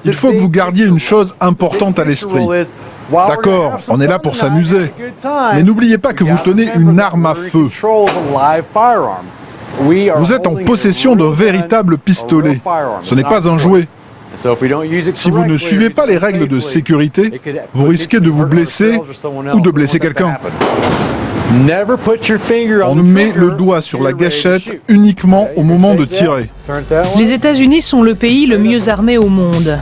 Il faut que vous gardiez une chose importante à l'esprit. D'accord, on est là pour s'amuser. Mais n'oubliez pas que vous tenez une arme à feu. Vous êtes en possession d'un véritable pistolet. Ce n'est pas un jouet. Si vous ne suivez pas les règles de sécurité, vous risquez de vous blesser ou de blesser quelqu'un. On met le doigt sur la gâchette uniquement au moment de tirer. Les États-Unis sont le pays le mieux armé au monde.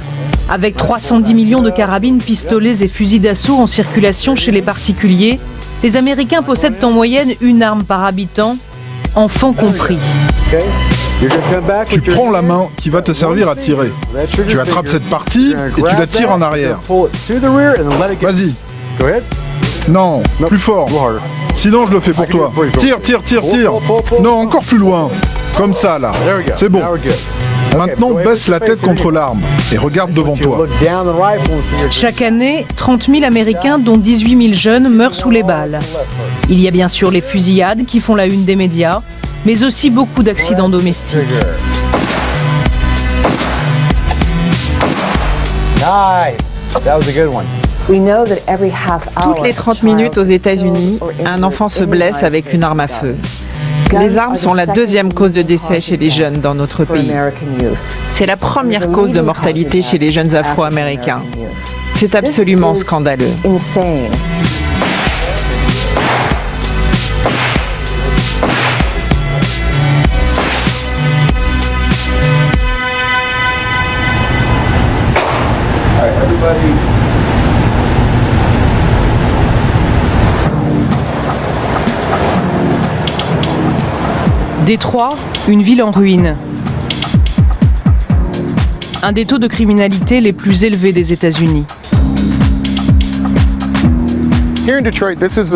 Avec 310 millions de carabines, pistolets et fusils d'assaut en circulation chez les particuliers, les Américains possèdent en moyenne une arme par habitant, enfants compris. Tu prends la main qui va te servir à tirer. Tu attrapes cette partie et tu la tires en arrière. Vas-y. Non, plus fort. Sinon, je le fais pour toi. Tire, tire, tire, tire. Non, encore plus loin. Comme ça, là. C'est bon. Maintenant, baisse la tête contre l'arme et regarde devant toi. Chaque année, 30 000 Américains, dont 18 000 jeunes, meurent sous les balles. Il y a bien sûr les fusillades qui font la une des médias, mais aussi beaucoup d'accidents domestiques. Toutes les 30 minutes aux États-Unis, un enfant se blesse avec une arme à feu. Les armes sont la deuxième cause de décès chez les jeunes dans notre pays. C'est la première cause de mortalité chez les jeunes Afro-Américains. C'est absolument scandaleux. Détroit, une ville en ruine. Un des taux de criminalité les plus élevés des États-Unis.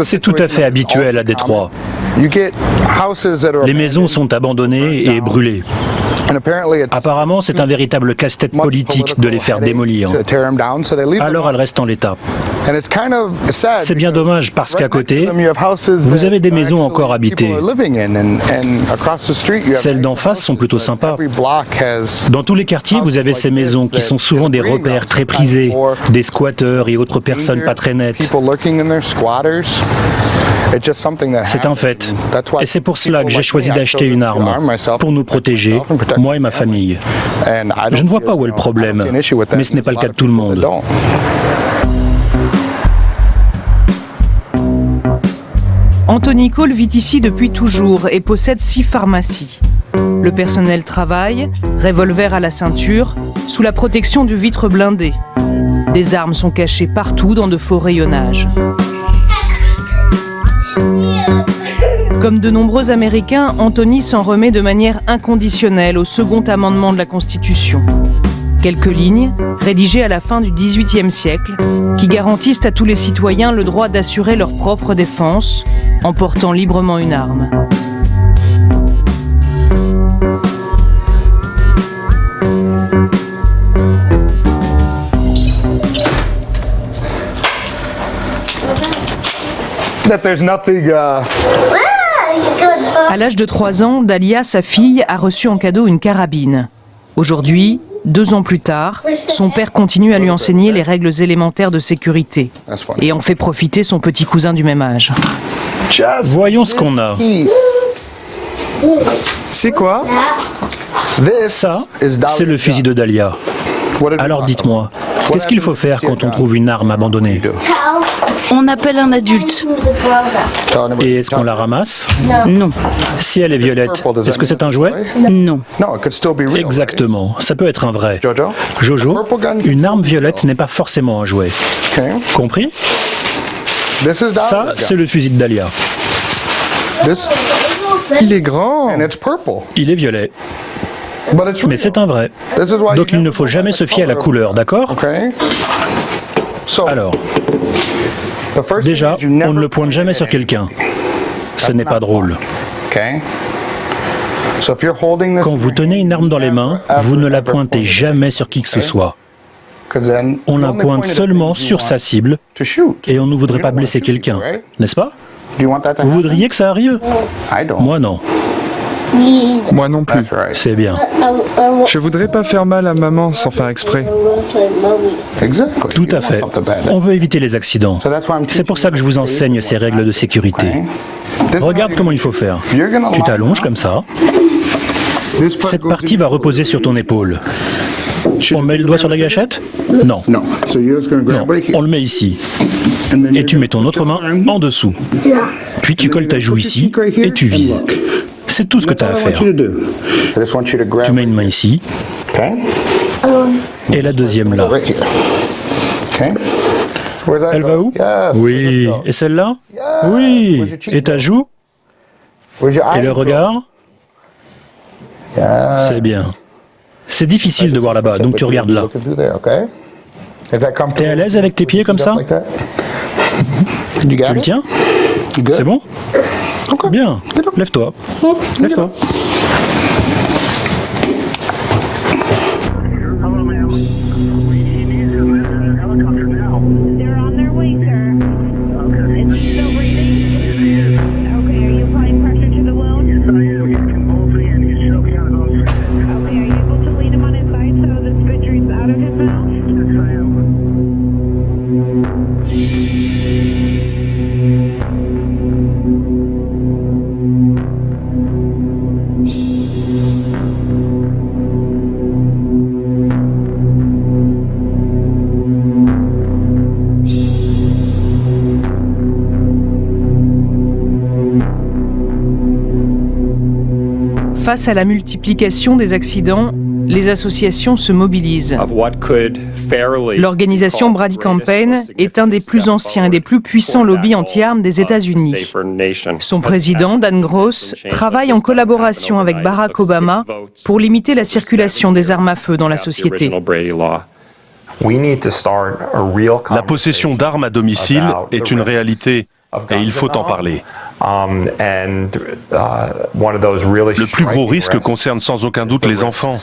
C'est tout à fait habituel à Détroit. Les maisons sont abandonnées et brûlées. Apparemment, c'est un véritable casse-tête politique de les faire démolir. Alors elles restent en l'état. C'est bien dommage parce qu'à côté, vous avez des maisons encore habitées. Celles d'en face sont plutôt sympas. Dans tous les quartiers, vous avez ces maisons qui sont souvent des repères très prisés, des squatteurs et autres personnes pas très nettes. C'est un fait. Et c'est pour cela que j'ai choisi d'acheter une arme, pour nous protéger, moi et ma famille. Je ne vois pas où est le problème, mais ce n'est pas le cas de tout le monde. Anthony Cole vit ici depuis toujours et possède 6 pharmacies. Le personnel travaille, revolver à la ceinture, sous la protection du vitre blindé. Des armes sont cachées partout dans de faux rayonnages. Comme de nombreux Américains, Anthony s'en remet de manière inconditionnelle au second amendement de la Constitution. Quelques lignes, rédigées à la fin du XVIIIe siècle, qui garantissent à tous les citoyens le droit d'assurer leur propre défense en portant librement une arme. À l'âge de 3 ans, Dahlia, sa fille, a reçu en cadeau une carabine. Aujourd'hui, 2 ans plus tard, son père continue à lui enseigner les règles élémentaires de sécurité et en fait profiter son petit cousin du même âge. Voyons ce qu'on a. C'est quoi? Ça, c'est le fusil de Dahlia. Alors dites-moi, qu'est-ce qu'il faut faire quand on trouve une arme abandonnée? On appelle un adulte. Et est-ce qu'on la ramasse? Non. Si elle est violette, est-ce que c'est un jouet? Non. Exactement, ça peut être un vrai. Jojo, une arme violette n'est pas forcément un jouet. Compris? Ça, c'est le fusil de Dahlia. Il est grand. Il est violet. Mais c'est un vrai. Donc il ne faut jamais se fier à la couleur, d'accord? Alors, déjà, on ne le pointe jamais sur quelqu'un. Ce n'est pas drôle. Quand vous tenez une arme dans les mains, vous ne la pointez jamais sur qui que ce soit. On la pointe seulement sur sa cible et on ne voudrait pas blesser quelqu'un, n'est-ce pas? Vous voudriez que ça arrive? Moi non. Moi non plus. C'est bien. Je voudrais pas faire mal à maman sans faire exprès. Tout à fait. On veut éviter les accidents. C'est pour ça que je vous enseigne ces règles de sécurité. Regarde comment il faut faire. Tu t'allonges comme ça. Cette partie va reposer sur ton épaule. On met le doigt sur la gâchette? Non. Non, on le met ici. Et tu mets ton autre main en dessous. Puis tu colles ta joue ici et tu vises. C'est tout ce que tu as à faire. Tu mets une main ici. Et la deuxième là. Elle va où? Oui. Et celle-là? Oui. Et ta joue? Et le regard? C'est bien. C'est difficile de voir là-bas, donc tu regardes là. T'es à l'aise avec tes pieds comme ça? Tu le tiens? C'est bon? Bien. Lève-toi. Lève-toi. Face à la multiplication des accidents, les associations se mobilisent. L'organisation Brady Campaign est un des plus anciens et des plus puissants lobbies anti-armes des États-Unis. Son président, Dan Gross, travaille en collaboration avec Barack Obama pour limiter la circulation des armes à feu dans la société. La possession d'armes à domicile est une réalité et il faut en parler. Le plus gros risque concerne sans aucun doute les enfants.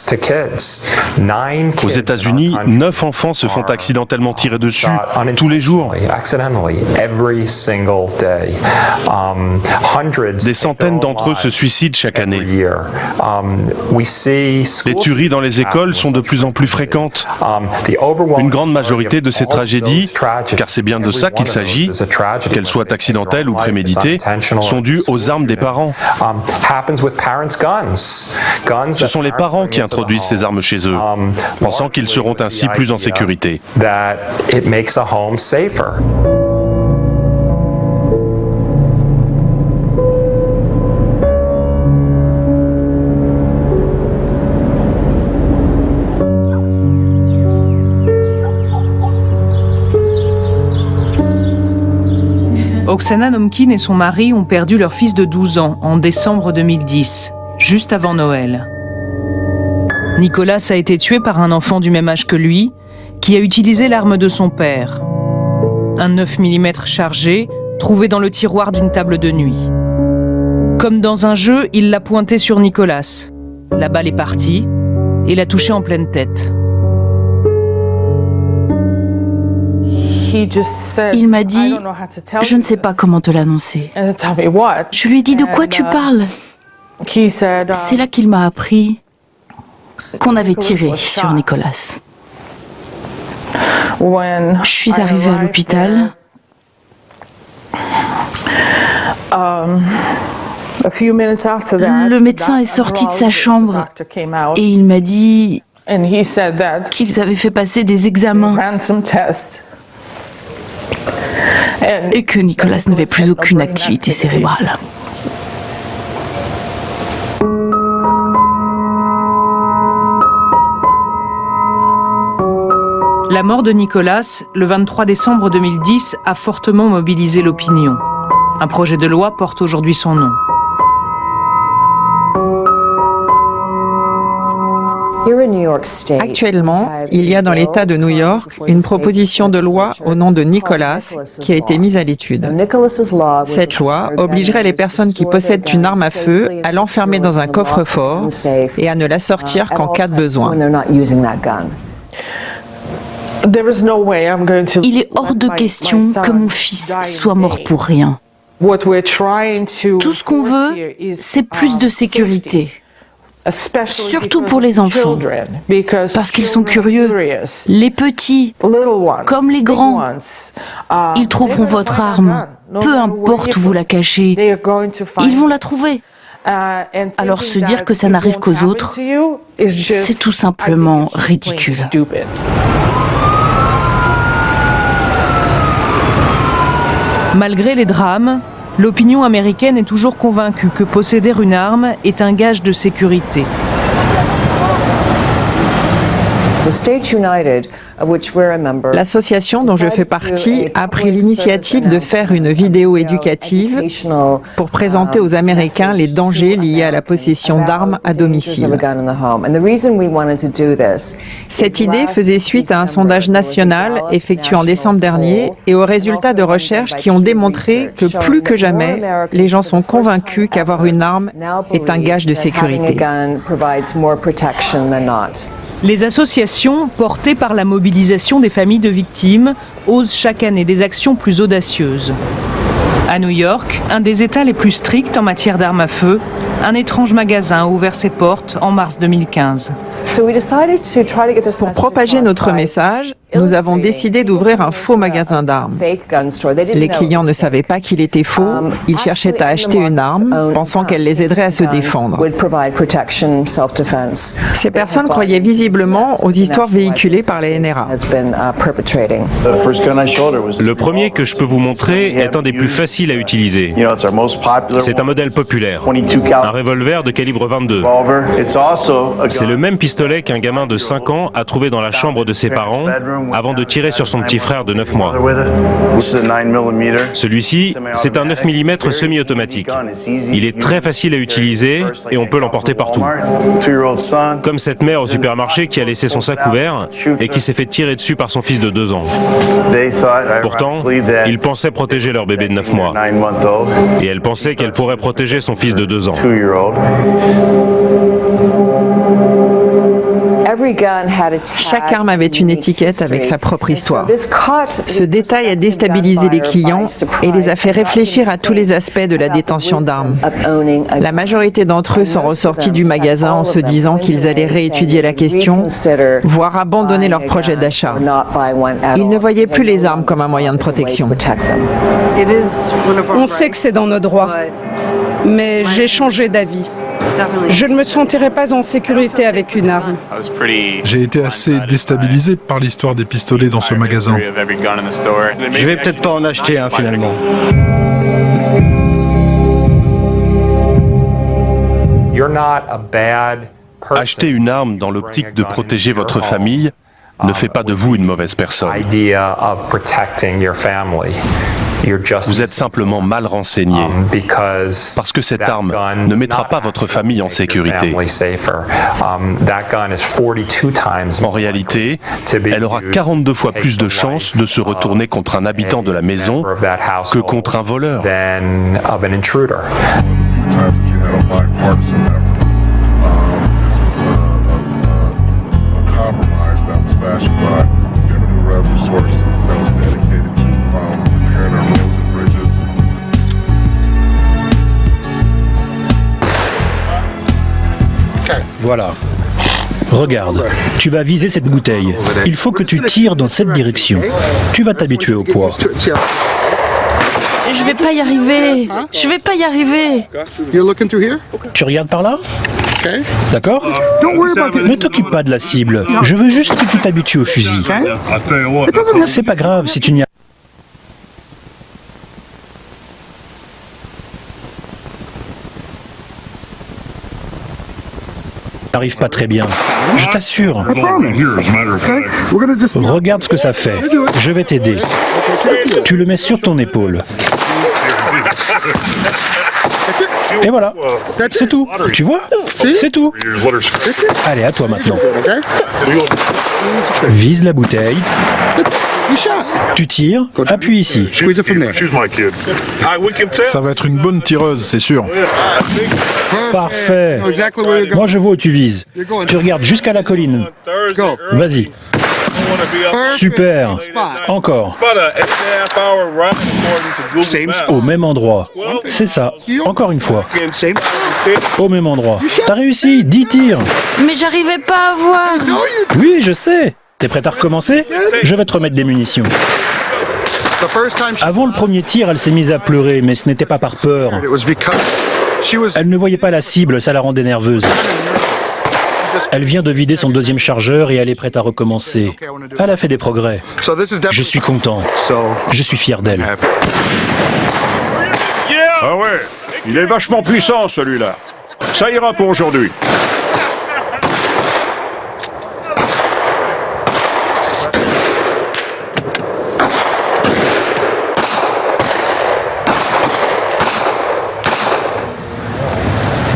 Aux États-Unis, 9 enfants se font accidentellement tirer dessus tous les jours. Des centaines d'entre eux se suicident chaque année. Les tueries dans les écoles sont de plus en plus fréquentes. Une grande majorité de ces tragédies, car c'est bien de ça qu'il s'agit, qu'elles soient accidentelles ou préméditées, sont dues aux armes des parents. Ce sont les parents qui introduisent ces armes chez eux, pensant qu'ils seront ainsi plus en sécurité. Oksana Nomkin et son mari ont perdu leur fils de 12 ans en décembre 2010, juste avant Noël. Nicolas a été tué par un enfant du même âge que lui, qui a utilisé l'arme de son père. Un 9 mm chargé, trouvé dans le tiroir d'une table de nuit. Comme dans un jeu, il l'a pointé sur Nicolas. La balle est partie et l'a touché en pleine tête. Il m'a dit « Je ne sais pas comment te l'annoncer ». Je lui ai dit « De quoi tu parles ?» C'est là qu'il m'a appris qu'on avait tiré sur Nicolas. Je suis arrivée à l'hôpital. Le médecin est sorti de sa chambre et il m'a dit qu'ils avaient fait passer des examens et que Nicolas n'avait plus aucune activité cérébrale. La mort de Nicolas, le 23 décembre 2010, a fortement mobilisé l'opinion. Un projet de loi porte aujourd'hui son nom. Actuellement, il y a dans l'État de New York une proposition de loi au nom de Nicolas qui a été mise à l'étude. Cette loi obligerait les personnes qui possèdent une arme à feu à l'enfermer dans un coffre-fort et à ne la sortir qu'en cas de besoin. Il est hors de question que mon fils soit mort pour rien. Tout ce qu'on veut, c'est plus de sécurité. Surtout pour les enfants, parce qu'ils sont curieux. Les petits, comme les grands, ils trouveront votre arme, peu importe où vous la cachez, ils vont la trouver. Alors se dire que ça n'arrive qu'aux autres, c'est tout simplement ridicule. Malgré les drames, l'opinion américaine est toujours convaincue que posséder une arme est un gage de sécurité. L'association dont je fais partie a pris l'initiative de faire une vidéo éducative pour présenter aux Américains les dangers liés à la possession d'armes à domicile. Cette idée faisait suite à un sondage national effectué en décembre dernier et aux résultats de recherches qui ont démontré que plus que jamais, les gens sont convaincus qu'avoir une arme est un gage de sécurité. Les associations, portées par la mobilisation des familles de victimes, osent chaque année des actions plus audacieuses. À New York, un des États les plus stricts en matière d'armes à feu, un étrange magasin a ouvert ses portes en mars 2015. Pour propager notre message, nous avons décidé d'ouvrir un faux magasin d'armes. Les clients ne savaient pas qu'il était faux, ils cherchaient à acheter une arme, pensant qu'elle les aiderait à se défendre. Ces personnes croyaient visiblement aux histoires véhiculées par les NRA. Le premier que je peux vous montrer est un des plus faciles à utiliser. C'est un modèle populaire, un revolver de calibre 22. C'est le même pistolet qu'un gamin de 5 ans a trouvé dans la chambre de ses parents avant de tirer sur son petit frère de 9 mois. Celui-ci, c'est un 9 mm semi-automatique. Il est très facile à utiliser et on peut l'emporter partout. Comme cette mère au supermarché qui a laissé son sac ouvert et qui s'est fait tirer dessus par son fils de 2 ans. Pourtant, ils pensaient protéger leur bébé de 9 mois. Et elle pensait qu'elle pourrait protéger son fils de 2 ans. Chaque arme avait une étiquette avec sa propre histoire. Ce détail a déstabilisé les clients et les a fait réfléchir à tous les aspects de la détention d'armes. La majorité d'entre eux sont ressortis du magasin en se disant qu'ils allaient réétudier la question, voire abandonner leur projet d'achat. Ils ne voyaient plus les armes comme un moyen de protection. On sait que c'est dans nos droits, mais j'ai changé d'avis. Je ne me sentirais pas en sécurité avec une arme. J'ai été assez déstabilisé par l'histoire des pistolets dans ce magasin. Je vais peut-être pas en acheter un finalement. Acheter une arme dans l'optique de protéger votre famille ne fait pas de vous une mauvaise personne. Vous êtes simplement mal renseigné, parce que cette arme ne mettra pas votre famille en sécurité. En réalité, elle aura 42 fois plus de chances de se retourner contre un habitant de la maison que contre un voleur. Voilà. Regarde, tu vas viser cette bouteille. Il faut que tu tires dans cette direction. Tu vas t'habituer au poids. Je vais pas y arriver. Je vais pas y arriver. Tu regardes par là? D'accord? Ne t'occupe pas de la cible. Je veux juste que tu t'habitues au fusil. C'est pas grave si tu n'y arrive pas très bien. Je t'assure. Regarde ce que ça fait. Je vais t'aider. Tu le mets sur ton épaule. Et voilà. C'est tout. Tu vois? C'est tout. Allez, à toi maintenant. Vise la bouteille. Tu tires, appuie ici. Ça va être une bonne tireuse, c'est sûr. Parfait. Moi je vois où tu vises. Tu regardes jusqu'à la colline. Vas-y. Super. Encore. Au même endroit. C'est ça. Encore une fois. Au même endroit. T'as réussi, 10 tirs. Mais j'arrivais pas à voir. Oui, je sais. T'es prête à recommencer? Je vais te remettre des munitions. Avant le premier tir, elle s'est mise à pleurer, mais ce n'était pas par peur. Elle ne voyait pas la cible, ça la rendait nerveuse. Elle vient de vider son deuxième chargeur et elle est prête à recommencer. Elle a fait des progrès. Je suis content. Je suis fier d'elle. Ah ouais, il est vachement puissant celui-là. Ça ira pour aujourd'hui.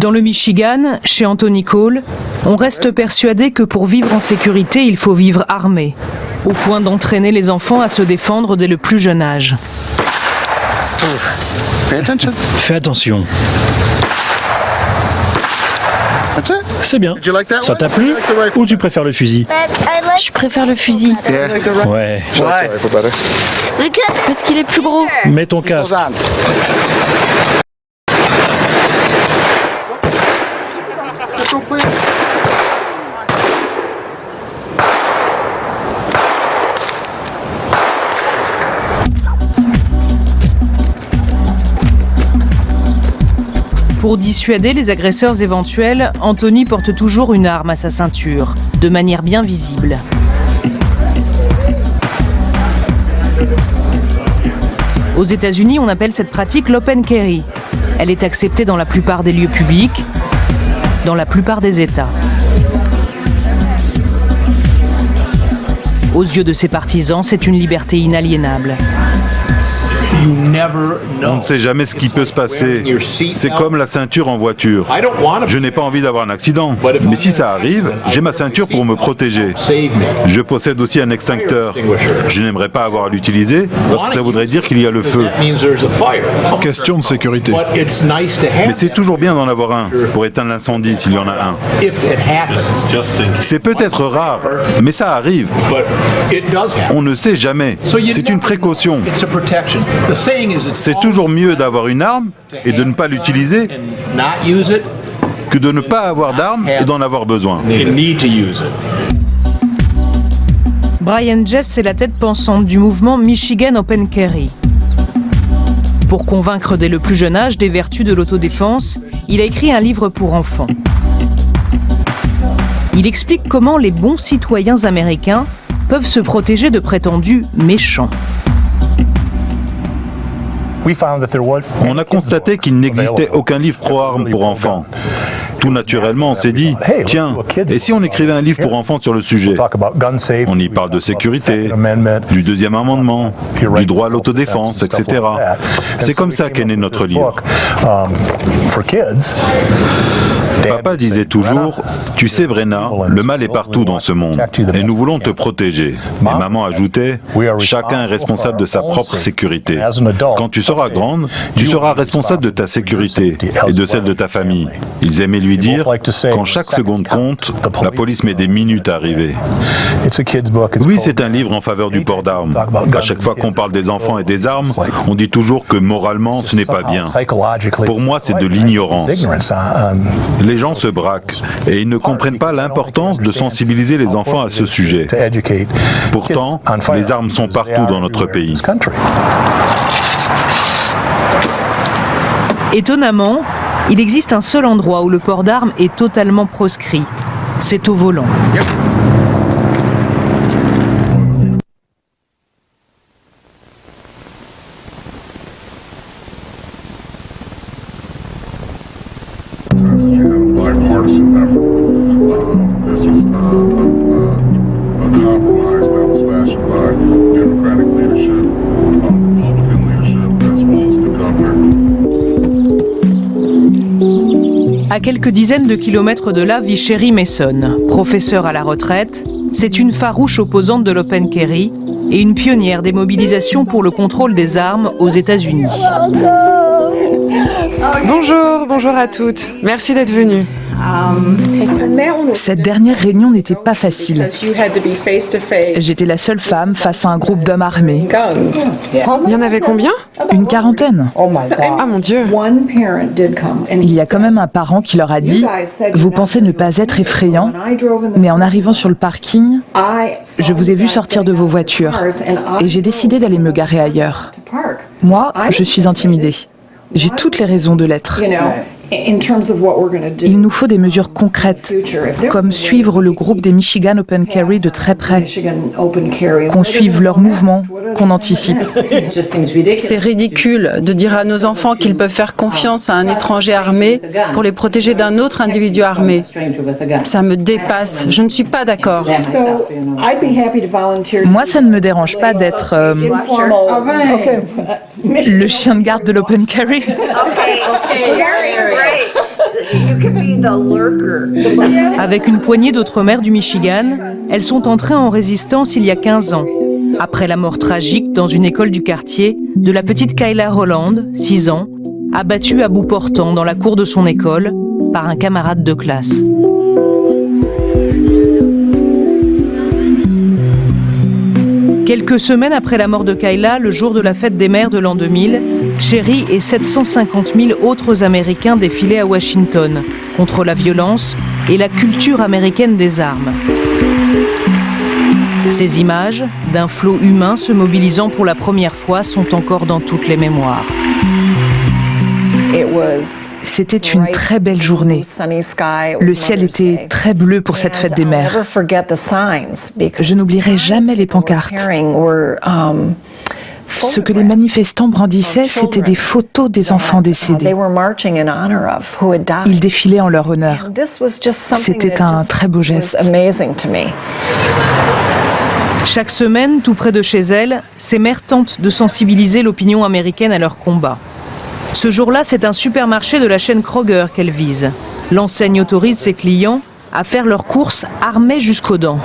Dans le Michigan, chez Anthony Cole, on reste persuadé que pour vivre en sécurité, il faut vivre armé, au point d'entraîner les enfants à se défendre dès le plus jeune âge. Fais attention. C'est bien. Ça t'a plu ou tu préfères le fusil? Je préfère le fusil. Ouais. Parce qu'il est plus gros. Mets ton casque. Pour dissuader les agresseurs éventuels, Anthony porte toujours une arme à sa ceinture, de manière bien visible. Aux États-Unis, on appelle cette pratique l'open carry. Elle est acceptée dans la plupart des lieux publics, dans la plupart des États. Aux yeux de ses partisans, c'est une liberté inaliénable. On ne sait jamais ce qui peut se passer. C'est comme la ceinture en voiture. Je n'ai pas envie d'avoir un accident. Mais si ça arrive, j'ai ma ceinture pour me protéger. Je possède aussi un extincteur. Je n'aimerais pas avoir à l'utiliser parce que ça voudrait dire qu'il y a le feu. Question de sécurité. Mais c'est toujours bien d'en avoir un pour éteindre l'incendie s'il y en a un. C'est peut-être rare, mais ça arrive. On ne sait jamais. C'est une précaution. C'est toujours mieux d'avoir une arme et de ne pas l'utiliser que de ne pas avoir d'arme et d'en avoir besoin. Brian Jeffs est la tête pensante du mouvement Michigan Open Carry. Pour convaincre dès le plus jeune âge des vertus de l'autodéfense, il a écrit un livre pour enfants. Il explique comment les bons citoyens américains peuvent se protéger de prétendus méchants. On a constaté qu'il n'existait aucun livre pro-armes pour enfants. Tout naturellement, on s'est dit, tiens, et si on écrivait un livre pour enfants sur le sujet? On y parle de sécurité, du deuxième amendement, du droit à l'autodéfense, etc. C'est comme ça qu'est né notre livre. Papa disait toujours, tu sais Brenna, le mal est partout dans ce monde et nous voulons te protéger. Et maman ajoutait, chacun est responsable de sa propre sécurité. Quand tu seras grande, tu seras responsable de ta sécurité et de celle de ta famille. Ils aimaient lui dire, quand chaque seconde compte, la police met des minutes à arriver. Oui, c'est un livre en faveur du port d'armes. À chaque fois qu'on parle des enfants et des armes, on dit toujours que moralement ce n'est pas bien. Pour moi, c'est de l'ignorance. Les gens se braquent et ils ne comprennent pas l'importance de sensibiliser les enfants à ce sujet. Pourtant, les armes sont partout dans notre pays. Étonnamment, il existe un seul endroit où le port d'armes est totalement proscrit. C'est au volant. À quelques dizaines de kilomètres de là vit Sherry Mason, professeure à la retraite. C'est une farouche opposante de l'open carry et une pionnière des mobilisations pour le contrôle des armes aux États-Unis. Bonjour à toutes. Merci d'être venues. Cette dernière réunion n'était pas facile. J'étais la seule femme face à un groupe d'hommes armés. Il y en avait combien? Une quarantaine. Ah mon Dieu. Il y a quand même un parent qui leur a dit « Vous pensez ne pas être effrayant, mais en arrivant sur le parking, je vous ai vu sortir de vos voitures et j'ai décidé d'aller me garer ailleurs. Moi, je suis intimidée. J'ai toutes les raisons de l'être. Il nous faut des mesures concrètes, comme suivre le groupe des Michigan Open Carry de très près, qu'on suive leurs mouvements, qu'on anticipe. C'est ridicule de dire à nos enfants qu'ils peuvent faire confiance à un étranger armé pour les protéger d'un autre individu armé. Ça me dépasse, je ne suis pas d'accord. Moi, ça ne me dérange pas d'être le chien de garde de l'Open Carry. Avec une poignée d'autres mères du Michigan, elles sont entrées en résistance il y a 15 ans, après la mort tragique dans une école du quartier de la petite Kayla Holland, 6 ans, abattue à bout portant dans la cour de son école par un camarade de classe. Quelques semaines après la mort de Kayla, le jour de la fête des mères de l'an 2000, Sherry et 750 000 autres Américains défilaient à Washington contre la violence et la culture américaine des armes. Ces images, d'un flot humain se mobilisant pour la première fois, sont encore dans toutes les mémoires. C'était une très belle journée. Le ciel était très bleu pour cette fête des mères. Je n'oublierai jamais les pancartes. Ce que les manifestants brandissaient, c'était des photos des enfants décédés. Ils défilaient en leur honneur. C'était un très beau geste. Chaque semaine, tout près de chez elles, ces mères tentent de sensibiliser l'opinion américaine à leur combat. Ce jour-là, c'est un supermarché de la chaîne Kroger qu'elle vise. L'enseigne autorise ses clients à faire leurs courses armés jusqu'aux dents.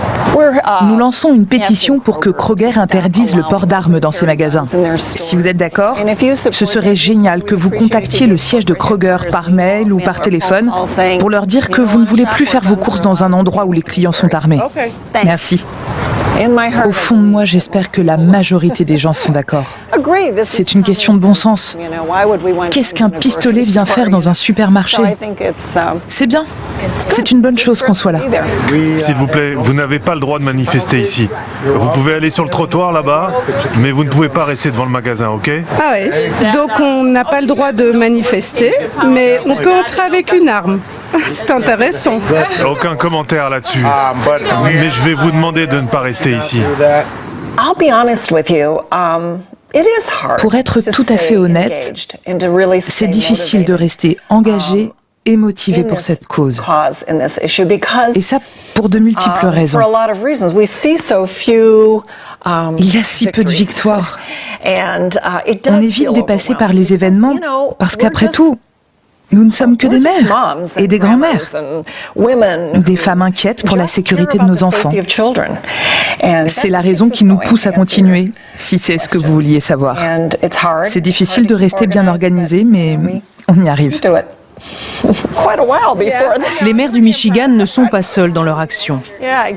Nous lançons une pétition pour que Kroger interdise le port d'armes dans ses magasins. Si vous êtes d'accord, ce serait génial que vous contactiez le siège de Kroger par mail ou par téléphone pour leur dire que vous ne voulez plus faire vos courses dans un endroit où les clients sont armés. Merci. Au fond de moi, j'espère que la majorité des gens sont d'accord. C'est une question de bon sens. Qu'est-ce qu'un pistolet vient faire dans un supermarché? C'est bien. C'est une bonne chose qu'on soit là. S'il vous plaît, vous n'avez pas le droit de manifester ici. Vous pouvez aller sur le trottoir là-bas, mais vous ne pouvez pas rester devant le magasin, ok? Ah oui. Donc on n'a pas le droit de manifester, mais on peut entrer avec une arme. C'est intéressant. Aucun commentaire là-dessus. Mais je vais vous demander de ne pas rester ici. Pour être tout à fait honnête, c'est difficile de rester engagé et motivé pour cette cause. Et ça, pour de multiples raisons. Il y a si peu de victoires. On est vite dépassé par les événements, parce qu'après tout, nous ne sommes que des mères et des grands-mères, des femmes inquiètes pour la sécurité de nos enfants. C'est la raison qui nous pousse à continuer, si c'est ce que vous vouliez savoir. C'est difficile de rester bien organisé, mais on y arrive. Les maires du Michigan ne sont pas seuls dans leur action.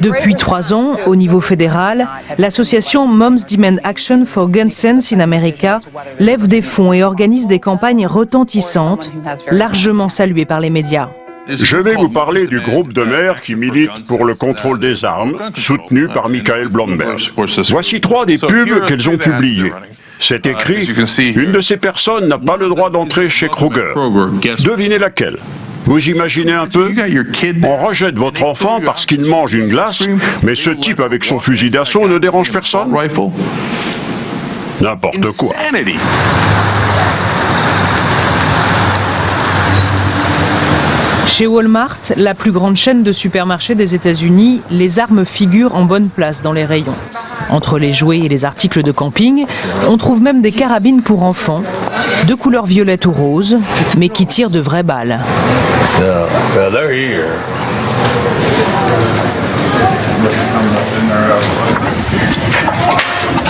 Depuis 3 ans, au niveau fédéral, l'association Moms Demand Action for Gun Sense in America lève des fonds et organise des campagnes retentissantes, largement saluées par les médias. Je vais vous parler du groupe de mères qui militent pour le contrôle des armes, soutenu par Michael Bloomberg. Voici 3 des pubs qu'elles ont publiées. C'est écrit, une de ces personnes n'a pas le droit d'entrer chez Kroger. Devinez laquelle? Vous imaginez un peu? On rejette votre enfant parce qu'il mange une glace, mais ce type avec son fusil d'assaut ne dérange personne? N'importe quoi. Chez Walmart, la plus grande chaîne de supermarchés des États-Unis, les armes figurent en bonne place dans les rayons. Entre les jouets et les articles de camping, on trouve même des carabines pour enfants, de couleur violette ou rose, mais qui tirent de vraies balles.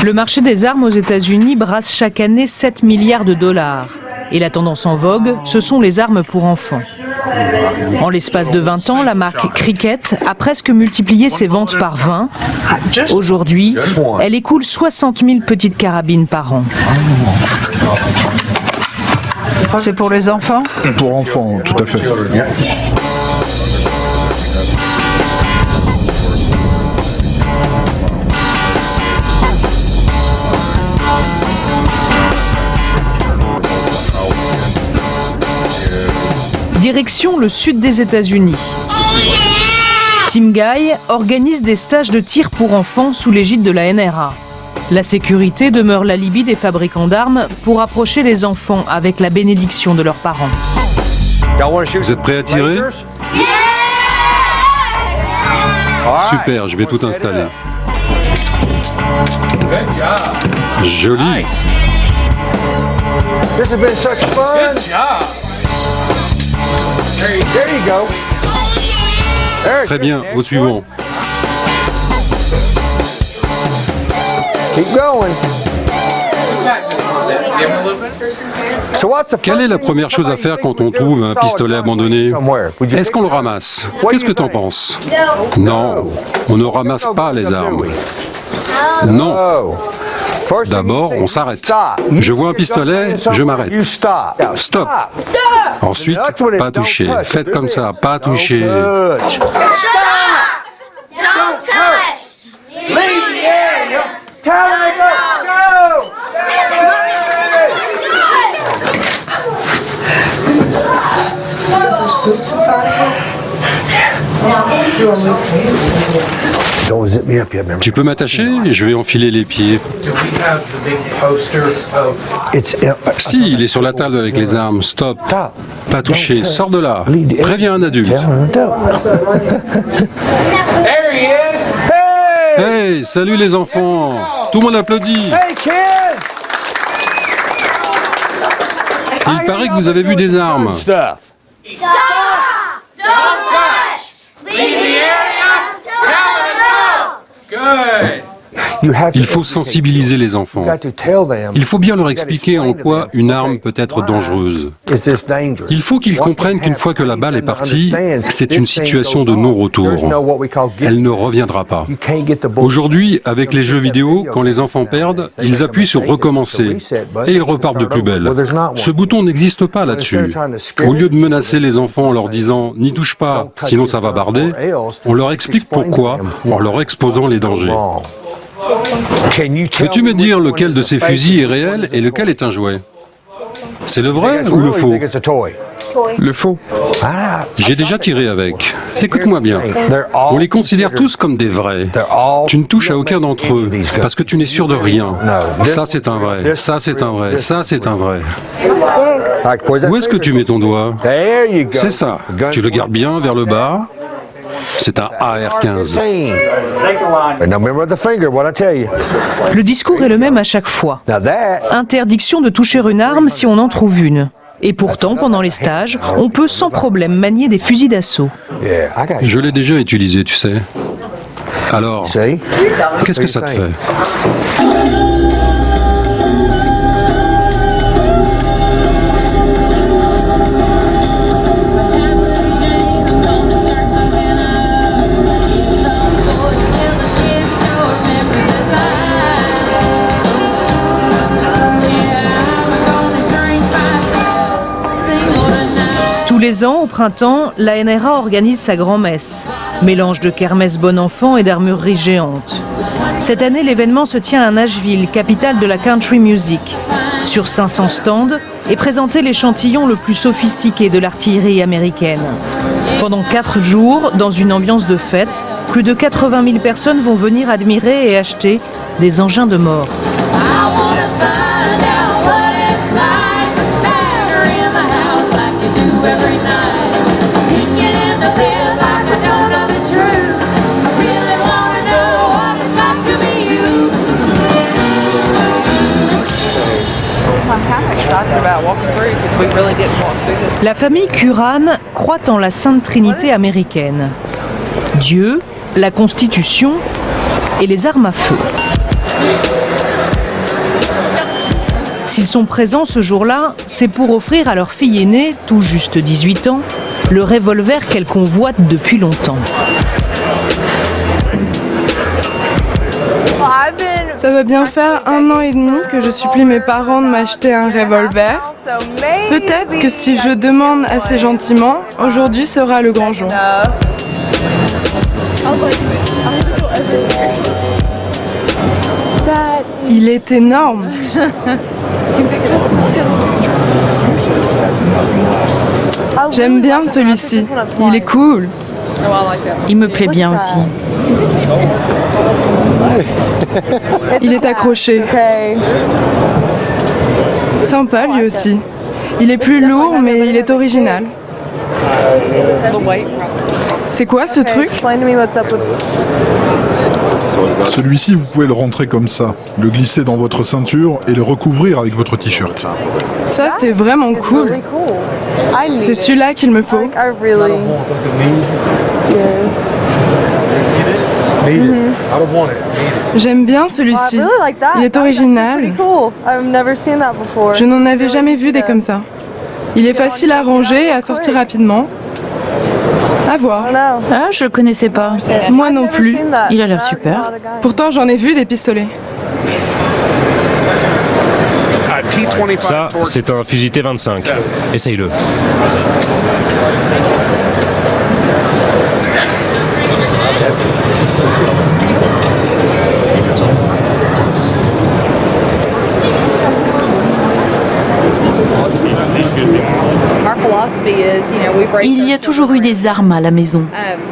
Le marché des armes aux États-Unis brasse chaque année 7 milliards de dollars. Et la tendance en vogue, ce sont les armes pour enfants. En l'espace de 20 ans, la marque Cricket a presque multiplié ses ventes par 20. Aujourd'hui, elle écoule 60 000 petites carabines par an. C'est pour les enfants? Pour enfants, tout à fait. Direction le sud des États-Unis. Team Guy organise des stages de tir pour enfants sous l'égide de la NRA. La sécurité demeure l'alibi des fabricants d'armes pour approcher les enfants avec la bénédiction de leurs parents. Vous êtes prêts à tirer? Super, je vais tout installer. Joli. Très bien, au suivant. Quelle est la première chose à faire quand on trouve un pistolet abandonné? Est-ce qu'on le ramasse? Qu'est-ce que t'en penses? Non, on ne ramasse pas les armes. Non. D'abord, on s'arrête. Je vois un pistolet, je m'arrête. Stop. Ensuite, pas toucher. Faites comme ça, pas toucher. Tu peux m'attacher? Je vais enfiler les pieds. Si, il est sur la table avec les armes. Stop. Pas toucher. Sors de là. Préviens un adulte. Hey, salut les enfants. Tout le monde applaudit. Il paraît que vous avez vu des armes. Il faut sensibiliser les enfants. Il faut bien leur expliquer en quoi une arme peut être dangereuse. Il faut qu'ils comprennent qu'une fois que la balle est partie, c'est une situation de non-retour. Elle ne reviendra pas. Aujourd'hui, avec les jeux vidéo, quand les enfants perdent, ils appuient sur recommencer et ils repartent de plus belle. Ce bouton n'existe pas là-dessus. Au lieu de menacer les enfants en leur disant « n'y touche pas, sinon ça va barder », on leur explique pourquoi en leur exposant les dangers. Peux-tu me dire lequel de ces fusils est réel et lequel est un jouet? C'est le vrai ou le faux? Le faux. J'ai déjà tiré avec. Écoute-moi bien. On les considère tous comme des vrais. Tu ne touches à aucun d'entre eux parce que tu n'es sûr de rien. Ça c'est un vrai, ça c'est un vrai, ça c'est un vrai. Où est-ce que tu mets ton doigt? C'est ça. Tu le gardes bien vers le bas. C'est un AR-15. Le discours est le même à chaque fois. Interdiction de toucher une arme si on en trouve une. Et pourtant, pendant les stages, on peut sans problème manier des fusils d'assaut. Je l'ai déjà utilisé, tu sais. Alors, qu'est-ce que ça te fait? Tous les ans, au printemps, la NRA organise sa grand-messe. Mélange de kermesse bon enfant et d'armurerie géante. Cette année, l'événement se tient à Nashville, capitale de la country music. Sur 500 stands est présenté l'échantillon le plus sophistiqué de l'artillerie américaine. Pendant 4 jours, dans une ambiance de fête, plus de 80 000 personnes vont venir admirer et acheter des engins de mort. La famille Curran croit en la Sainte Trinité américaine. Dieu, la Constitution et les armes à feu. S'ils sont présents ce jour-là, c'est pour offrir à leur fille aînée, tout juste 18 ans, le revolver qu'elle convoite depuis longtemps. Ça va bien faire 1 an et demi que je supplie mes parents de m'acheter un revolver. Peut-être que si je demande assez gentiment, aujourd'hui sera le grand jour. Il est énorme. J'aime bien celui-ci. Il est cool. Il me plaît bien aussi. Il est accroché. Sympa lui aussi. Il est plus lourd, mais il est original. C'est quoi ce truc? Celui-ci, vous pouvez le rentrer comme ça, le glisser dans votre ceinture et le recouvrir avec votre t-shirt. Ça, c'est vraiment cool. C'est celui-là qu'il me faut. J'aime bien celui-ci. Il est original. Je n'en avais jamais vu des comme ça. Il est facile à ranger et à sortir rapidement. À voir. Ah, je le connaissais pas. Moi non plus. Il a l'air super. Pourtant, j'en ai vu des pistolets. Ça, c'est un fusil T25. Essaye-le. Il y a toujours eu des armes à la maison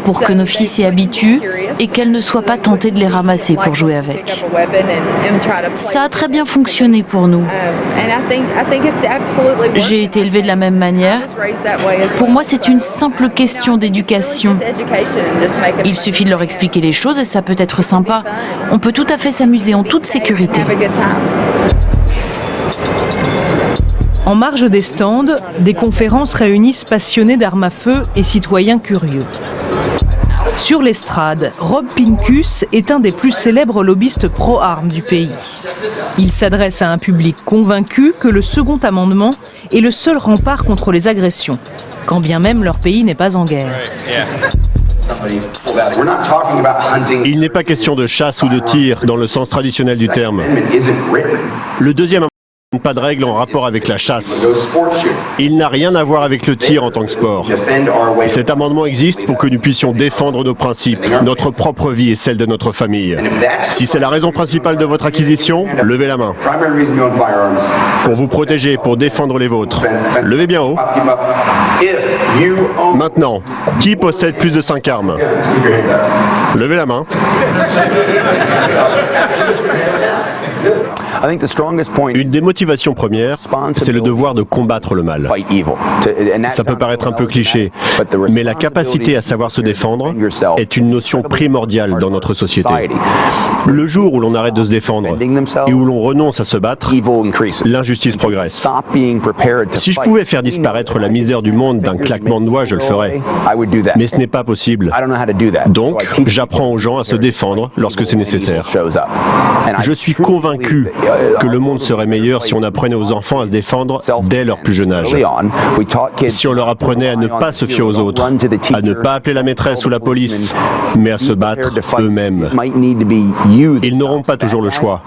pour que nos filles s'y habituent et qu'elles ne soient pas tentées de les ramasser pour jouer avec. Ça a très bien fonctionné pour nous. J'ai été élevée de la même manière. Pour moi, c'est une simple question d'éducation. Il suffit de leur expliquer les choses et ça peut être sympa. On peut tout à fait s'amuser en toute sécurité. En marge des stands, des conférences réunissent passionnés d'armes à feu et citoyens curieux. Sur l'estrade, Rob Pincus est un des plus célèbres lobbyistes pro-armes du pays. Il s'adresse à un public convaincu que le second amendement est le seul rempart contre les agressions, quand bien même leur pays n'est pas en guerre. Il n'est pas question de chasse ou de tir dans le sens traditionnel du terme. Le deuxième amendement n'a pas de règles en rapport avec la chasse. Il n'a rien à voir avec le tir en tant que sport. Cet amendement existe pour que nous puissions défendre nos principes, notre propre vie et celle de notre famille. Si c'est la raison principale de votre acquisition, levez la main. Pour vous protéger, pour défendre les vôtres, levez bien haut. Maintenant, qui possède plus de 5 armes? Levez la main. Une des motivations premières, c'est le devoir de combattre le mal. Ça peut paraître un peu cliché, mais la capacité à savoir se défendre est une notion primordiale dans notre société. Le jour où l'on arrête de se défendre et où l'on renonce à se battre, l'injustice progresse. Si je pouvais faire disparaître la misère du monde d'un claquement de doigts, je le ferais. Mais ce n'est pas possible. Donc, j'apprends aux gens à se défendre lorsque c'est nécessaire. Je suis convaincu que le monde serait meilleur si on apprenait aux enfants à se défendre dès leur plus jeune âge. Si on leur apprenait à ne pas se fier aux autres, à ne pas appeler la maîtresse ou la police, mais à se battre eux-mêmes. Ils n'auront pas toujours le choix.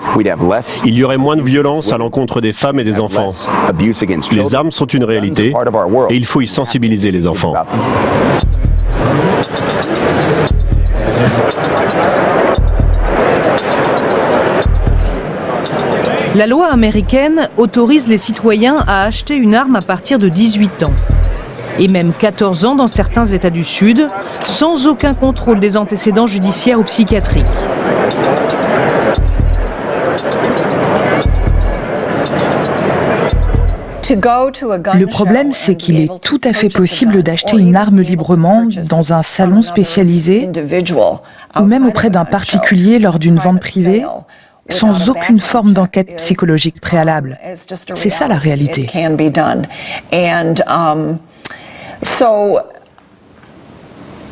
Il y aurait moins de violence à l'encontre des femmes et des enfants. Les armes sont une réalité et il faut y sensibiliser les enfants. La loi américaine autorise les citoyens à acheter une arme à partir de 18 ans. Et même 14 ans dans certains États du Sud, sans aucun contrôle des antécédents judiciaires ou psychiatriques. Le problème, c'est qu'il est tout à fait possible d'acheter une arme librement dans un salon spécialisé ou même auprès d'un particulier lors d'une vente privée, sans aucune forme d'enquête psychologique préalable. C'est ça la réalité.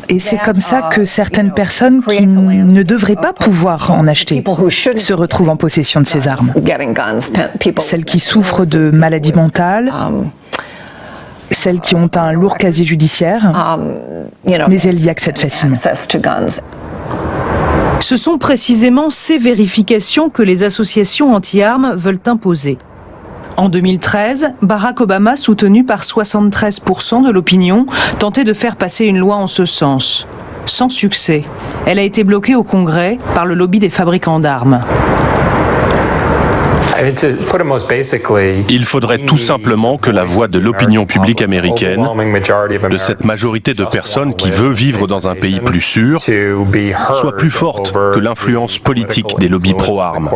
Et c'est comme ça que certaines personnes qui ne devraient pas pouvoir en acheter se retrouvent en possession de ces armes. Celles qui souffrent de maladies mentales, celles qui ont un lourd casier judiciaire, mais elles y accèdent facilement. Ce sont précisément ces vérifications que les associations anti-armes veulent imposer. En 2013, Barack Obama, soutenu par 73% de l'opinion, tentait de faire passer une loi en ce sens. Sans succès. Elle a été bloquée au Congrès par le lobby des fabricants d'armes. Il faudrait tout simplement que la voix de l'opinion publique américaine, de cette majorité de personnes qui veut vivre dans un pays plus sûr, soit plus forte que l'influence politique des lobbies pro-armes.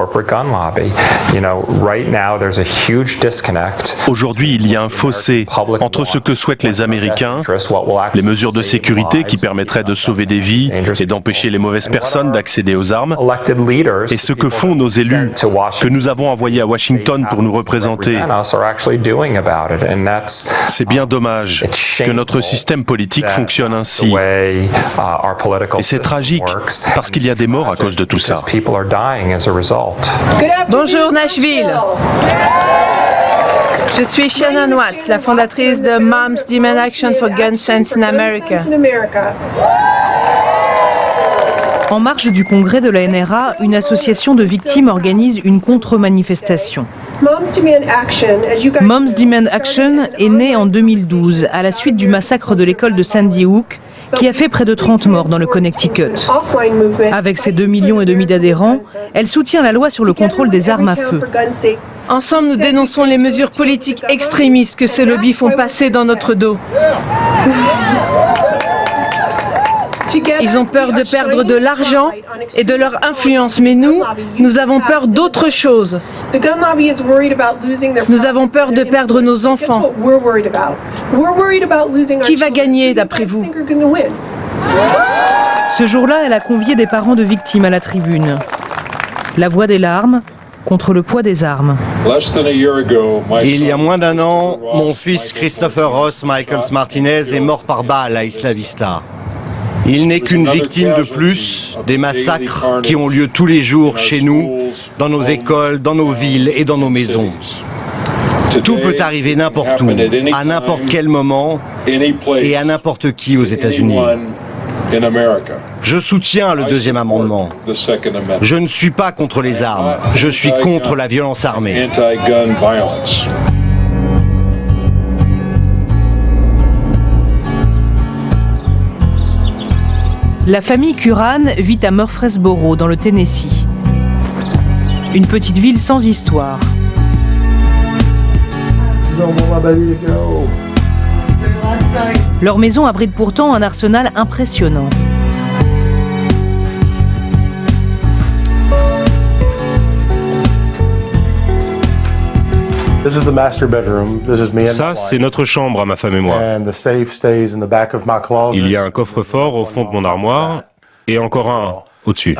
Aujourd'hui, il y a un fossé entre ce que souhaitent les Américains, les mesures de sécurité qui permettraient de sauver des vies et d'empêcher les mauvaises personnes d'accéder aux armes, et ce que font nos élus, que nous avons envoyés à Washington pour nous représenter. C'est bien dommage que notre système politique fonctionne ainsi. Et c'est tragique, parce qu'il y a des morts à cause de tout ça. Bonjour Nashville. Je suis Shannon Watts, la fondatrice de Moms Demand Action for Gun Sense in America. En marge du congrès de la NRA, une association de victimes organise une contre-manifestation. Moms Demand Action est née en 2012, à la suite du massacre de l'école de Sandy Hook, qui a fait près de 30 morts dans le Connecticut. Avec ses 2,5 millions d'adhérents, elle soutient la loi sur le contrôle des armes à feu. Ensemble, nous dénonçons les mesures politiques extrémistes que ces lobbies font passer dans notre dos. Ils ont peur de perdre de l'argent et de leur influence, mais nous avons peur d'autre chose. Nous avons peur de perdre nos enfants. Qui va gagner, d'après vous? Ce jour-là, elle a convié des parents de victimes à la tribune. La voix des larmes contre le poids des armes. Il y a moins d'un an, mon fils Christopher Ross Michaels Martinez est mort par balle à Isla Vista. Il n'est qu'une victime de plus des massacres qui ont lieu tous les jours chez nous, dans nos écoles, dans nos villes et dans nos maisons. Tout peut arriver n'importe où, à n'importe quel moment et à n'importe qui aux États-Unis. Je soutiens le deuxième amendement. Je ne suis pas contre les armes, je suis contre la violence armée. La famille Curran vit à Murfreesboro, dans le Tennessee. Une petite ville sans histoire. Leur maison abrite pourtant un arsenal impressionnant. Ça, c'est notre chambre à ma femme et moi. Il y a un coffre-fort au fond de mon armoire et encore un au-dessus.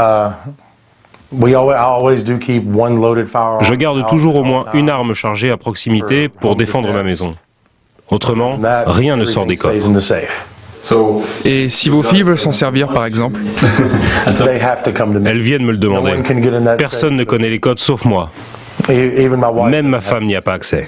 Je garde toujours au moins une arme chargée à proximité pour défendre ma maison. Autrement, rien ne sort des coffres. Et si vos filles veulent s'en servir, par exemple? Elles viennent me le demander. Personne ne connaît les codes sauf moi. Même ma femme n'y a pas accès.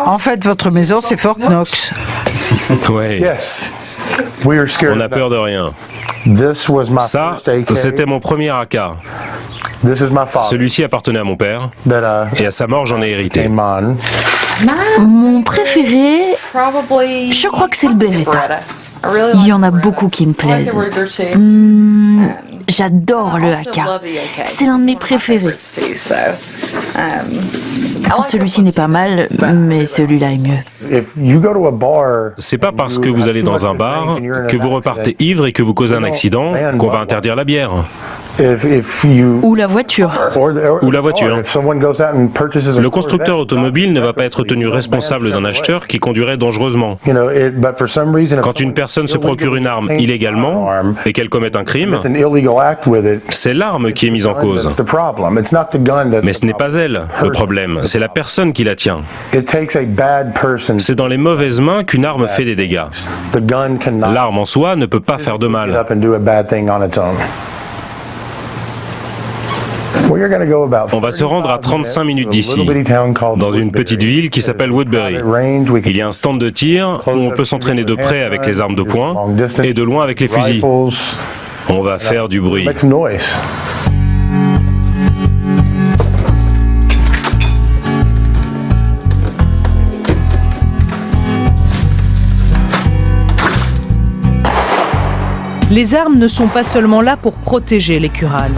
En fait, votre maison, c'est Fort Knox. Ouais. On n'a peur de rien. Ça, c'était mon premier AK. Celui-ci appartenait à mon père, et à sa mort, j'en ai hérité. Mon préféré, je crois que c'est le Beretta. Il y en a beaucoup qui me plaisent. J'adore le AK. C'est l'un de mes préférés. Celui-ci n'est pas mal, mais celui-là est mieux. C'est pas parce que vous allez dans un bar, que vous repartez ivre et que vous causez un accident qu'on va interdire la bière. Ou la voiture. Ou la voiture. Le constructeur automobile ne va pas être tenu responsable d'un acheteur qui conduirait dangereusement. Quand une personne se procure une arme illégalement et qu'elle commette un crime, c'est l'arme qui est mise en cause. Mais ce n'est pas elle, le problème, c'est la personne qui la tient. C'est dans les mauvaises mains qu'une arme fait des dégâts. L'arme en soi ne peut pas faire de mal. On va se rendre à 35 minutes d'ici, dans une petite ville qui s'appelle Woodbury. Il y a un stand de tir où on peut s'entraîner de près avec les armes de poing et de loin avec les fusils. On va faire du bruit. Les armes ne sont pas seulement là pour protéger les Kurales.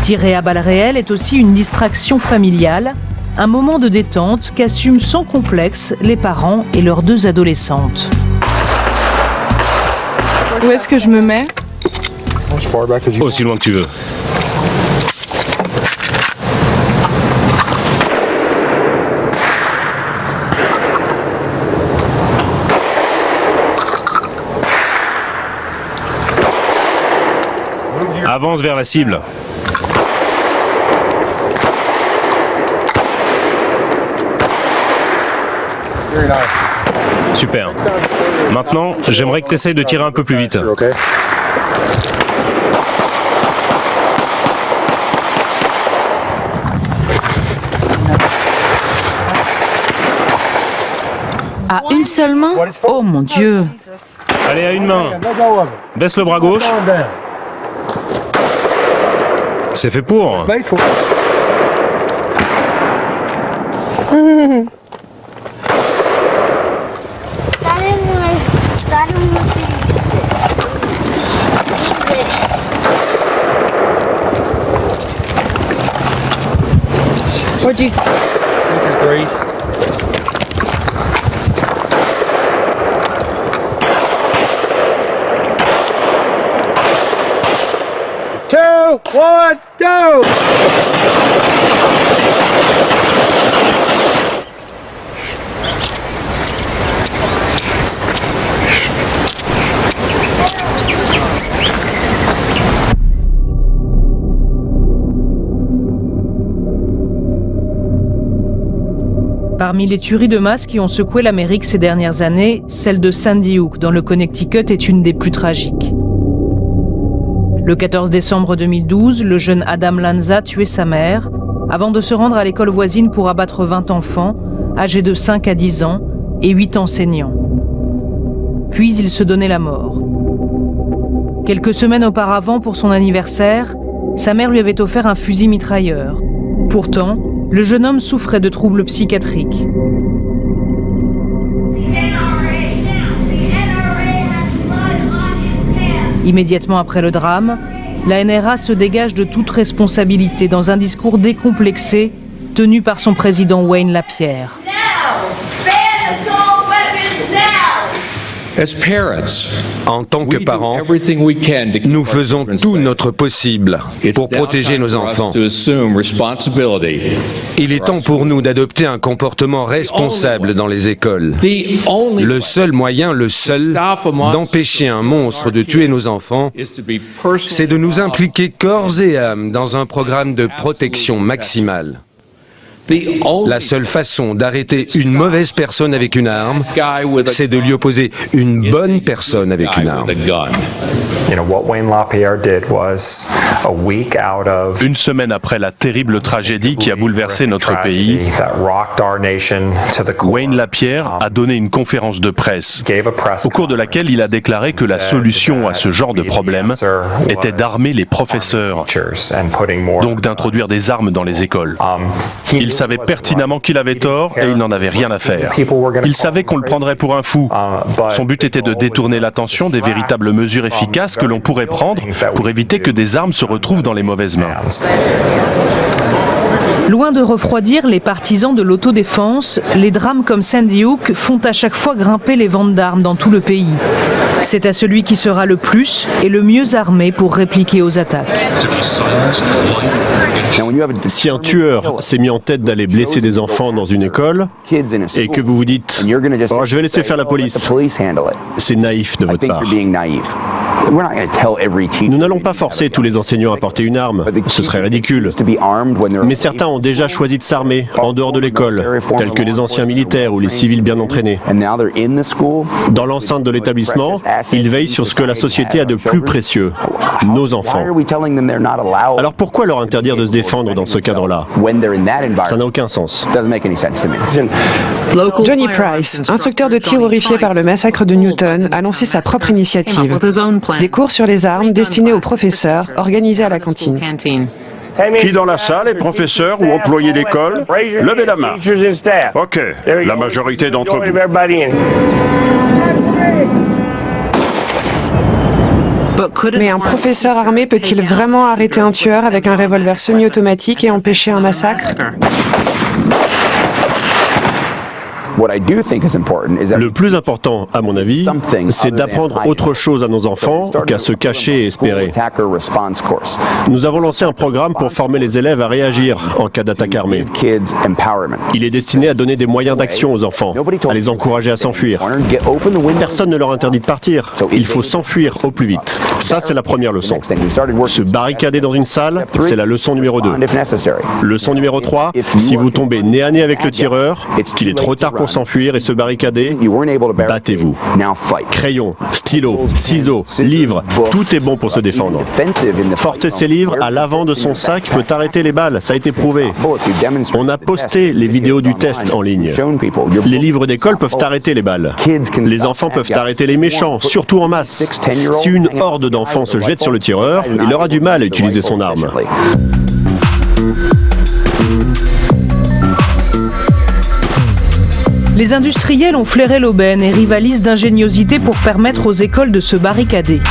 Tirer à balles réelles est aussi une distraction familiale, un moment de détente qu'assument sans complexe les parents et leurs 2 adolescentes. Où est-ce que je me mets? Aussi loin que tu veux. Avance vers la cible. Super. Maintenant, j'aimerais que tu essayes de tirer un peu plus vite. À une seule main? Oh mon Dieu! Allez, à une main. Baisse le bras gauche. C'est fait pour. What'd you say? 2, 1, go! Parmi les tueries de masse qui ont secoué l'Amérique ces dernières années, celle de Sandy Hook dans le Connecticut est une des plus tragiques. Le 14 décembre 2012, le jeune Adam Lanza tuait sa mère avant de se rendre à l'école voisine pour abattre 20 enfants, âgés de 5 à 10 ans et 8 enseignants. Puis il se donnait la mort. Quelques semaines auparavant, pour son anniversaire, sa mère lui avait offert un fusil mitrailleur. Pourtant, le jeune homme souffrait de troubles psychiatriques. Immédiatement après le drame, la NRA se dégage de toute responsabilité dans un discours décomplexé tenu par son président Wayne Lapierre. En tant que parents, nous faisons tout notre possible pour protéger nos enfants. Il est temps pour nous d'adopter un comportement responsable dans les écoles. Le seul moyen, d'empêcher un monstre de tuer nos enfants, c'est de nous impliquer corps et âme dans un programme de protection maximale. La seule façon d'arrêter une mauvaise personne avec une arme, c'est de lui opposer une bonne personne avec une arme. Une semaine après la terrible tragédie qui a bouleversé notre pays, Wayne Lapierre a donné une conférence de presse au cours de laquelle il a déclaré que la solution à ce genre de problème était d'armer les professeurs, donc d'introduire des armes dans les écoles. Il savait pertinemment qu'il avait tort et il n'en avait rien à faire. Il savait qu'on le prendrait pour un fou. Son but était de détourner l'attention des véritables mesures efficaces que l'on pourrait prendre pour éviter que des armes se retrouvent dans les mauvaises mains. Loin de refroidir les partisans de l'autodéfense, les drames comme Sandy Hook font à chaque fois grimper les ventes d'armes dans tout le pays. C'est à celui qui sera le plus et le mieux armé pour répliquer aux attaques. Si un tueur s'est mis en tête d'aller blesser des enfants dans une école et que vous vous dites « Oh, je vais laisser faire la police », c'est naïf de votre part. Nous n'allons pas forcer tous les enseignants à porter une arme, ce serait ridicule. Mais certains ont déjà choisi de s'armer en dehors de l'école, tels que les anciens militaires ou les civils bien entraînés. Dans l'enceinte de l'établissement, ils veillent sur ce que la société a de plus précieux, nos enfants. Alors pourquoi leur interdire de se défendre dans ce cadre-là? Ça n'a aucun sens. Johnny Price, instructeur de tir horrifié par le massacre de Newton, a lancé sa propre initiative. Des cours sur les armes destinés aux professeurs, organisés à la cantine. Qui dans la salle est professeur ou employé d'école? Levez la main. Ok, la majorité d'entre vous. Mais un professeur armé peut-il vraiment arrêter un tueur avec un revolver semi-automatique et empêcher un massacre? Le plus important, à mon avis, c'est d'apprendre autre chose à nos enfants qu'à se cacher et espérer. Nous avons lancé un programme pour former les élèves à réagir en cas d'attaque armée. Il est destiné à donner des moyens d'action aux enfants, à les encourager à s'enfuir. Personne ne leur interdit de partir. Il faut s'enfuir au plus vite. Ça, c'est la première leçon. Se barricader dans une salle, c'est la leçon numéro 2. Leçon numéro 3, si vous tombez nez à nez avec le tireur, qu'il est trop tard pour s'enfuir et se barricader, battez-vous. Crayon, stylo, ciseaux, livres, tout est bon pour se défendre. Porter ses livres à l'avant de son sac peut arrêter les balles, ça a été prouvé. On a posté les vidéos du test en ligne. Les livres d'école peuvent arrêter les balles. Les enfants peuvent arrêter les méchants, surtout en masse. Si une horde d'enfants se jette sur le tireur, il aura du mal à utiliser son arme. Les industriels ont flairé l'aubaine et rivalisent d'ingéniosité pour permettre aux écoles de se barricader.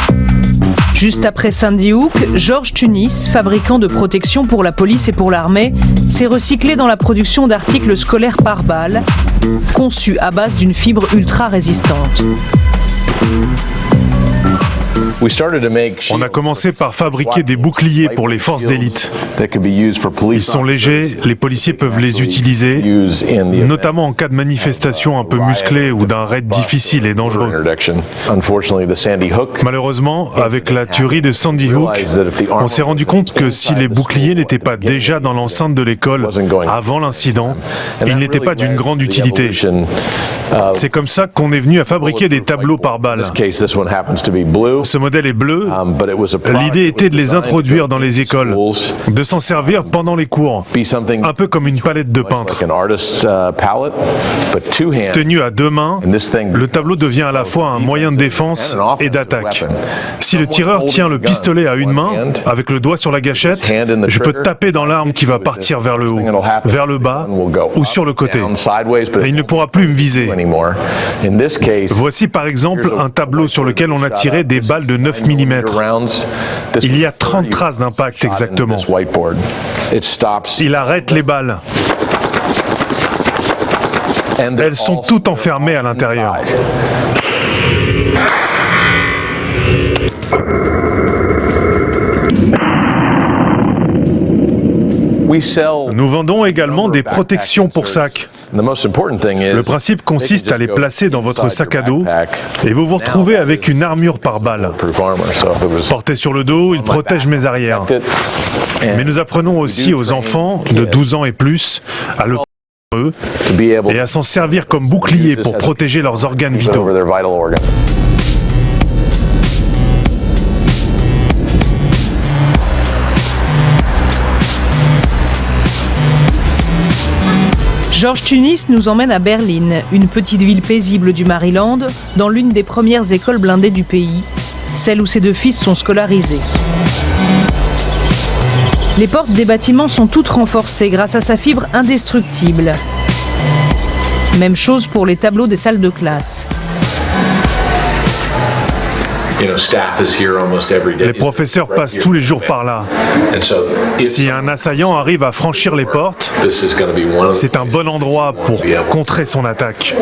Juste après Sandy Hook, George Tunis, fabricant de protection pour la police et pour l'armée, s'est recyclé dans la production d'articles scolaires par balle, conçus à base d'une fibre ultra résistante. On a commencé par fabriquer des boucliers pour les forces d'élite. Ils sont légers, les policiers peuvent les utiliser, notamment en cas de manifestation un peu musclée ou d'un raid difficile et dangereux. Malheureusement, avec la tuerie de Sandy Hook, on s'est rendu compte que si les boucliers n'étaient pas déjà dans l'enceinte de l'école avant l'incident, ils n'étaient pas d'une grande utilité. C'est comme ça qu'on est venu à fabriquer des tableaux par balle. Ce modèle est bleu. L'idée était de les introduire dans les écoles, de s'en servir pendant les cours, un peu comme une palette de peintre. Tenu à deux mains, le tableau devient à la fois un moyen de défense et d'attaque. Si le tireur tient le pistolet à une main, avec le doigt sur la gâchette, je peux taper dans l'arme qui va partir vers le haut, vers le bas ou sur le côté. Et il ne pourra plus me viser. Voici par exemple un tableau sur lequel on a tiré des balles de 9 mm. Il y a 30 traces d'impact exactement. Il arrête les balles. Elles sont toutes enfermées à l'intérieur. Nous vendons également des protections pour sacs. Le principe consiste à les placer dans votre sac à dos et vous vous retrouvez avec une armure par balle. Porté sur le dos, il protège mes arrières. Mais nous apprenons aussi aux enfants de 12 ans et plus à le et à s'en servir comme bouclier pour protéger leurs organes vitaux. George Tunis nous emmène à Berlin, une petite ville paisible du Maryland, dans l'une des premières écoles blindées du pays, celle où ses deux fils sont scolarisés. Les portes des bâtiments sont toutes renforcées grâce à sa fibre indestructible. Même chose pour les tableaux des salles de classe. Les professeurs passent tous les jours par là. Si un assaillant arrive à franchir les portes, c'est un bon endroit pour contrer son attaque.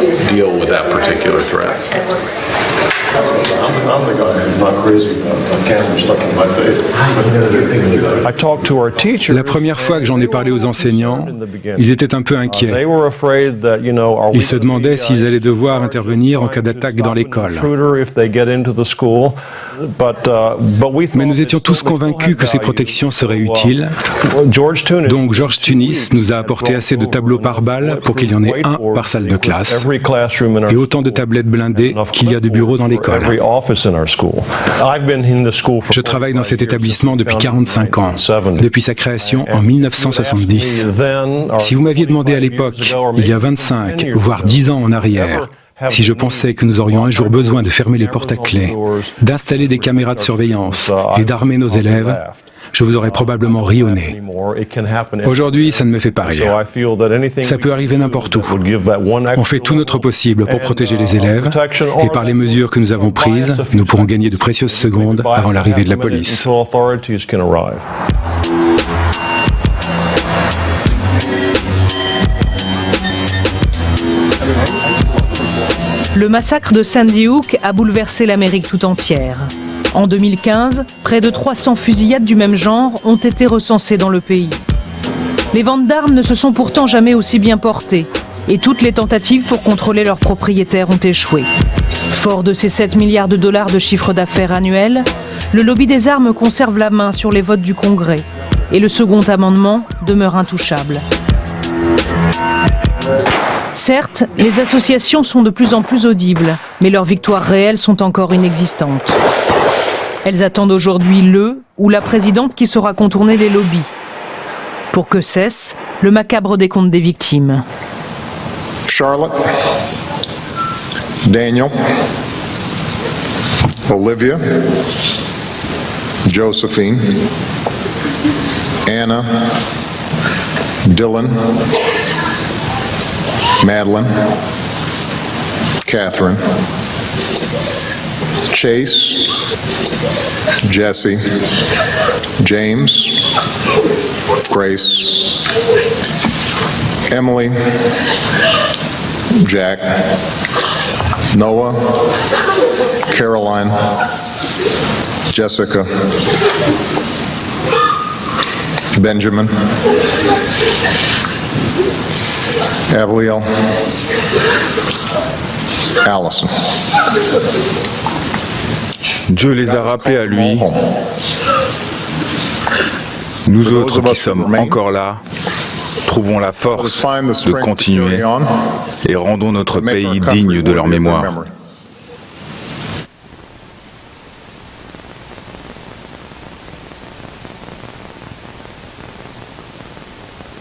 La première fois que j'en ai parlé aux enseignants, ils étaient un peu inquiets. Ils se demandaient s'ils allaient devoir intervenir en cas d'attaque dans l'école. Mais nous étions tous convaincus que ces protections seraient utiles. Donc George Tunis nous a apporté assez de tableaux par balle pour qu'il y en ait un par salle de classe et autant de tablettes blindées qu'il y a de bureaux dans l'école. Je travaille dans cet établissement depuis 45 ans, depuis sa création en 1970. Si vous m'aviez demandé à l'époque, il y a 25, voire 10 ans en arrière, si je pensais que nous aurions un jour besoin de fermer les portes à clé, d'installer des caméras de surveillance et d'armer nos élèves, je vous aurais probablement ri au nez. Aujourd'hui, ça ne me fait pas rire. Ça peut arriver n'importe où. On fait tout notre possible pour protéger les élèves, et par les mesures que nous avons prises, nous pourrons gagner de précieuses secondes avant l'arrivée de la police. Le massacre de Sandy Hook a bouleversé l'Amérique tout entière. En 2015, près de 300 fusillades du même genre ont été recensées dans le pays. Les ventes d'armes ne se sont pourtant jamais aussi bien portées, et toutes les tentatives pour contrôler leurs propriétaires ont échoué. Fort de ces 7 milliards de dollars de chiffre d'affaires annuel, le lobby des armes conserve la main sur les votes du Congrès, et le second amendement demeure intouchable. Certes, les associations sont de plus en plus audibles, mais leurs victoires réelles sont encore inexistantes. Elles attendent aujourd'hui le ou la présidente qui saura contourner les lobbies, pour que cesse le macabre décompte des victimes. Charlotte, Daniel, Olivia, Josephine, Anna, Dylan, Madeline, Catherine, Chase, Jesse, James, Grace, Emily, Jack, Noah, Caroline, Jessica, Benjamin, Abigail, Allison. Dieu les a rappelés à lui. Nous autres qui sommes encore là, trouvons la force de continuer et rendons notre pays digne de leur mémoire.